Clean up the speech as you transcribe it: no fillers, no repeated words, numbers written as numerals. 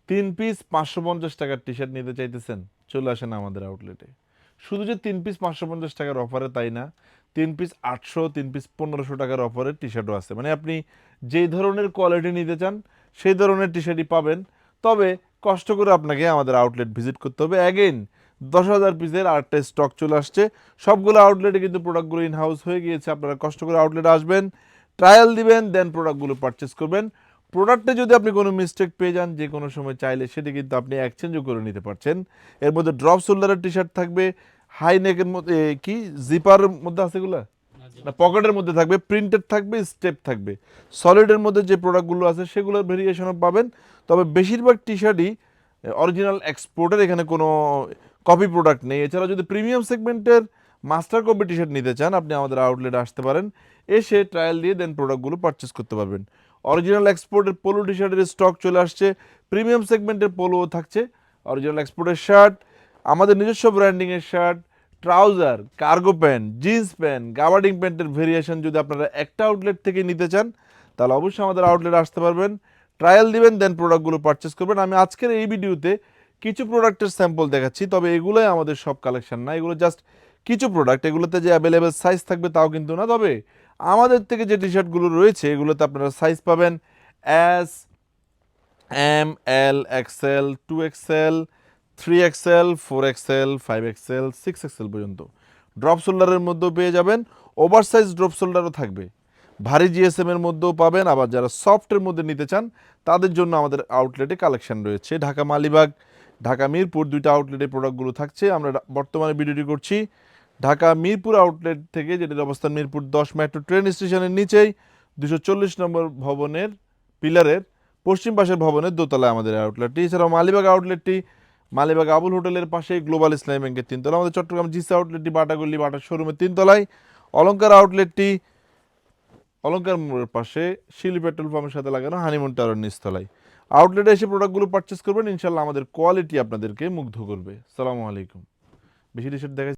3 piece 550 টাকার T shirt নিতে চাইতেছেন, চলে আসেন আমাদের আউটলেটে। শুধু যে 3 পিস 550 টাকার অফারে তাই না, 3 পিস 800, 3 পিস 1500 টাকার অফারে টি শার্টও আছে। মানে আপনি যেই ধরনের কোয়ালিটি নিতে চান সেই ধরনের টি শার্টই পাবেন। তবে কষ্ট করে আপনাকে আমাদের আউটলেট ভিজিট করতে হবে। অ্যাগেইন 10,000 পিসের আরেকটা স্টক চলে আসছে। সবগুলো আউটলেটে কিন্তু প্রোডাক্টগুলো ইন হাউস হয়ে গিয়েছে। আপনারা কষ্ট করে আউটলেটে আসবেন, ট্রায়াল দিবেন, দেন প্রোডাক্টগুলো পারচেস করবেন। প্রোডাক্টে যদি আপনি কোনো মিস্টেক পেয়ে যান যে কোনো সময় চাইলে সেটি কিন্তু আপনি এক্সচেঞ্জও করে নিতে পারছেন। এর মধ্যে ড্রপ শোল্ডারের টি শার্ট থাকবে, হাই নেকের মধ্যে কি জিপারের মধ্যে আছে এগুলা না পকেটের মধ্যে থাকবে, প্রিন্টেড থাকবে, স্টেপ থাকবে। সলিডের মধ্যে যে প্রোডাক্টগুলো আছে সেগুলোর ভেরিয়েশনও পাবেন। তবে বেশিরভাগ টি শার্টই অরিজিনাল এক্সপোর্টের, এখানে কোনো কপি প্রোডাক্ট নেই। এছাড়া যদি প্রিমিয়াম সেগমেন্টের মাস্টার কপি টি শার্ট নিতে চান আপনি আমাদের আউটলেটে আসতে পারেন, এসে ট্রায়াল দিয়ে দেন প্রোডাক্টগুলো পারচেস করতে পারবেন। অরিজিনাল এক্সপোর্টের পোলো টি শার্টের স্টক চলে আসছে, প্রিমিয়াম সেগমেন্টের পোলোও থাকছে, অরিজিনাল এক্সপোর্টের শার্ট, আমাদের নিজস্ব ব্র্যান্ডিংয়ের shirt, trouser, cargo pant, jeans pant, gabardine প্যান্টের ভেরিয়েশন যদি আপনারা একটা আউটলেট থেকে নিতে চান তাহলে অবশ্যই আমাদের আউটলেটে আসতে পারবেন, ট্রায়াল দিবেন, দেন প্রোডাক্টগুলো পারচেস করবেন। আমি আজকের এই ভিডিওতে কিছু প্রোডাক্টের স্যাম্পল দেখাচ্ছি, তবে এগুলোই আমাদের সব কালেকশন না, এগুলো জাস্ট কিছু প্রোডাক্ট। এগুলোতে যে অ্যাভেলেবেল সাইজ থাকবে তাও কিন্তু না। তবে আমাদের থেকে যে টি শার্টগুলো রয়েছে এগুলোতে আপনারা সাইজ পাবেন এস, এম, এল, Excel, 2XL, 3XL, 4XL, 5XL, 6XL পর্যন্ত। ড্রপ শোল্ডারের মধ্যেও পেয়ে যাবেন, ওভার সাইজ ড্রপ শোল্ডারও থাকবে। ভারী জিএসএম এর মধ্যেও পাবেন, আবার যারা সফটের মধ্যে নিতে চান তাদের জন্য আমাদের আউটলেটে কালেকশন রয়েছে। ঢাকা মালিবাগ, ঢাকা মিরপুর, দুইটা আউটলেটে প্রোডাক্টগুলো থাকছে। আমরা বর্তমানে ভিডিওটি করছি ঢাকা মিরপুর আউটলেট থেকে, যেটির অবস্থান মিরপুর 10 মেট্রো ট্রেন স্টেশনের নিচেই 240 নম্বর ভবনের পিলারের পশ্চিম পাশের ভবনের দোতলায় আমাদের আউটলেটটি। এছাড়াও মালিবাগ আউটলেটটি মালিবাগ আবুল হোটেলের পাশে গ্লোবাল ইসলামী ব্যাংকের 3 তলা। আমাদের চট্টগ্রাম জিসি আউটলেটটি বাটাগল্লি বাটার শোরুমের 3 তলায়। অলংকার আউটলেটটি অলংকার মোড়ের পাশে শিলি পেট্রোল পাম্পের সাথে লাগানো হানিমুন টাওয়ারের নিচতলায়। আউটলেটে এসে প্রোডাক্টগুলো পারচেস করবেন, ইনশাল্লাহ আমাদের কোয়ালিটি আপনাদেরকে মুগ্ধ করবে। সালামু আলাইকুম। বেশি টি শার্ট দেখা